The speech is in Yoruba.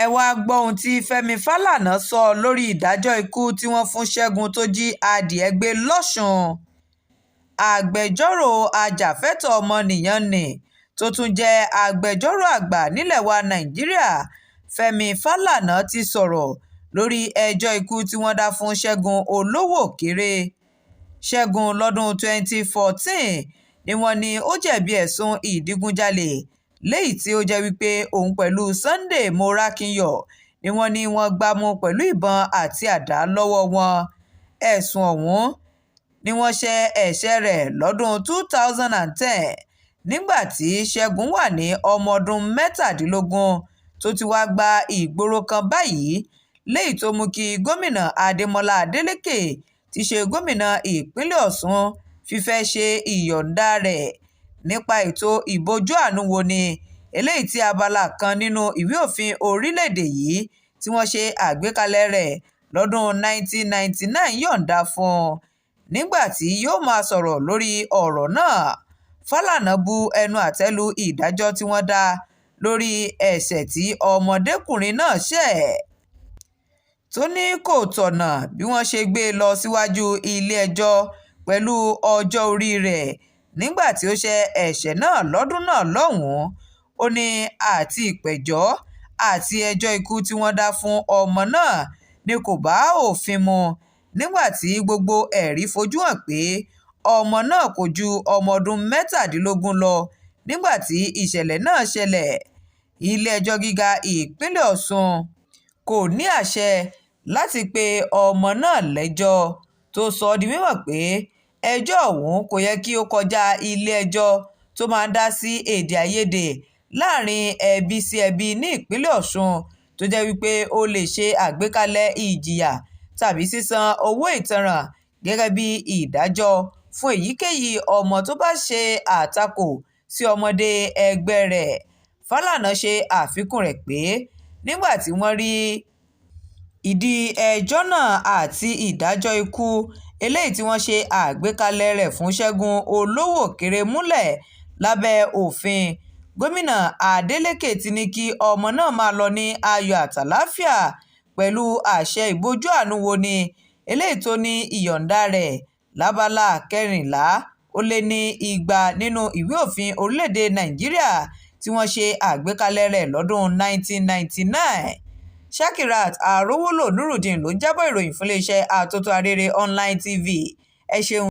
ẹ wáá gbọ́ ohun tí Fẹ́mi Fálànà sọ lórí ìdájọ́ ikú tí wọ́n fún Ṣẹ́gun tó jí adìẹ gbé lọ́sùn. Agbẹjọ́rò ajàfẹ́tọ̀ọ́ ọmọnìyàn nì tó tún jẹ́ agbẹjọ́rò àgbà nílẹ̀ wa Nàìjíríà Fẹ́mi Fálànà ti sọ̀rọ̀ lórí ẹjọ́ ikú tí wọ́n dá fún Ṣẹ́gun Olówókéré. Ṣẹ́gun lọ́dún 2014 ni wọ́n ní ó jẹ̀bi ẹ̀sùn ìdígunjalè léyìí tí ó jẹ́ wípé òun pẹ̀lú Sunday Morakinyọ ni wọ́n ní wọ́n gbámú pẹ̀lú ìbọn àti àdá lọ́wọ́ wọn. Ẹ̀sùn ọ̀hún ni wọ́n ṣe ẹ̀ṣẹ̀ rẹ̀ lọ́dún 2010 nígbà tí Ṣẹ́gun wà ní ọmọ ọdún 17 tó ti wá gba ìgboro kan báyìí léyìí tó mú kí gómìnà Adémọ́lá Adélékè tí ṣe gómìnà ìpínlẹ̀ Ọ̀ṣun fífẹ́ ṣe ìyọ̀ǹda rẹ̀ nípa ètò ìbojú-àánú wo ni eléyìí tí abala kan nínú ìwé òfin orílẹ̀-èdè yìí tí wọ́n ṣe àgbékalẹ̀ rẹ̀ lọ́dún 1999 yọ̀ǹda fún un. Nígbà tí yóò máa sọ̀rọ̀ lórí ọ̀rọ̀ náà, Fálànà bu ẹnu àtẹ́ lu ìdájọ́ tí wọ́n dá lórí ẹ̀ṣẹ̀ tí ọmọdékùnrin náà ṣẹ̀, tó ní kò tọ̀nà bí wọ́n ṣe gbé e lọ síwájú ilé-ẹjọ́ pẹ̀lú ọjọ́ orí rẹ̀ nígbà tí ó ṣe ẹ̀ṣẹ̀ náà lọ́dún náà lọ́hùn-ún. Ó ní àti ìpẹ̀jọ́ àti ẹjọ́ ikú tí wọ́n dá fún ọmọ náà ni kò bá òfin mu nígbà tí gbogbo ẹ̀rí fojú hàn pé ọmọ náà kò ju ọmọ ọdún 17 lọ nígbà tí ìṣẹ̀lẹ̀ náà ṣẹlẹ̀. Ilé-ẹjọ́ gíga ìpínlẹ̀ Ọ̀ṣun kò ní àṣẹ láti pe ọmọ náà lẹ́jọ́, tó sọ ọ́ di mímọ̀ pé ẹjọ́ ọ̀hún kò yẹ kí ó kọjá ilé-ẹjọ́ tó máa ń dá sí èdè-àìyedè láàrin ẹbí sí ẹbí ní ìpínlẹ̀ Ọ̀ṣun, tó jẹ́ wípé ó lè ṣe àgbékalẹ̀ ìjìyà tàbí sísan owó ìtanràn gẹ́gẹ́ bí ìdájọ́ fún èyíkéyìí ọmọ tó bá ṣe àtakò sí ọmọdé ẹgbẹ́ rẹ̀. Fálànà ṣe àfikún rẹ̀ pé nígbà tí wọ́n rí ìdí ẹjọ́ náà àti ìdájọ́ ikú eléyìí tí wọ́n ṣe àgbékalẹ̀ rẹ̀ fún Ṣẹ́gun Olówókéré múlẹ̀ lábẹ́ òfin, gómìnà Adeleke ti ní kí ọmọ náà máa lọ ní ayọ̀ àtàlàáfíà pẹ̀lú àṣẹ ìbojú-àánú wo ni eléyìí tó ní ìyọ̀ǹda rẹ̀ lábala 14 nínú ìwé òfin orílẹ̀-èdè Nàìjíríà tí wọ́n ṣe àgbékalẹ̀ rẹ̀ lọ́dún 1999. Shakirat Arówólò Nurudeen ló ń jábọ̀ ìròyìn fún iléeṣẹ́ Àtótó Arére Online TV. Ẹ ṣeun.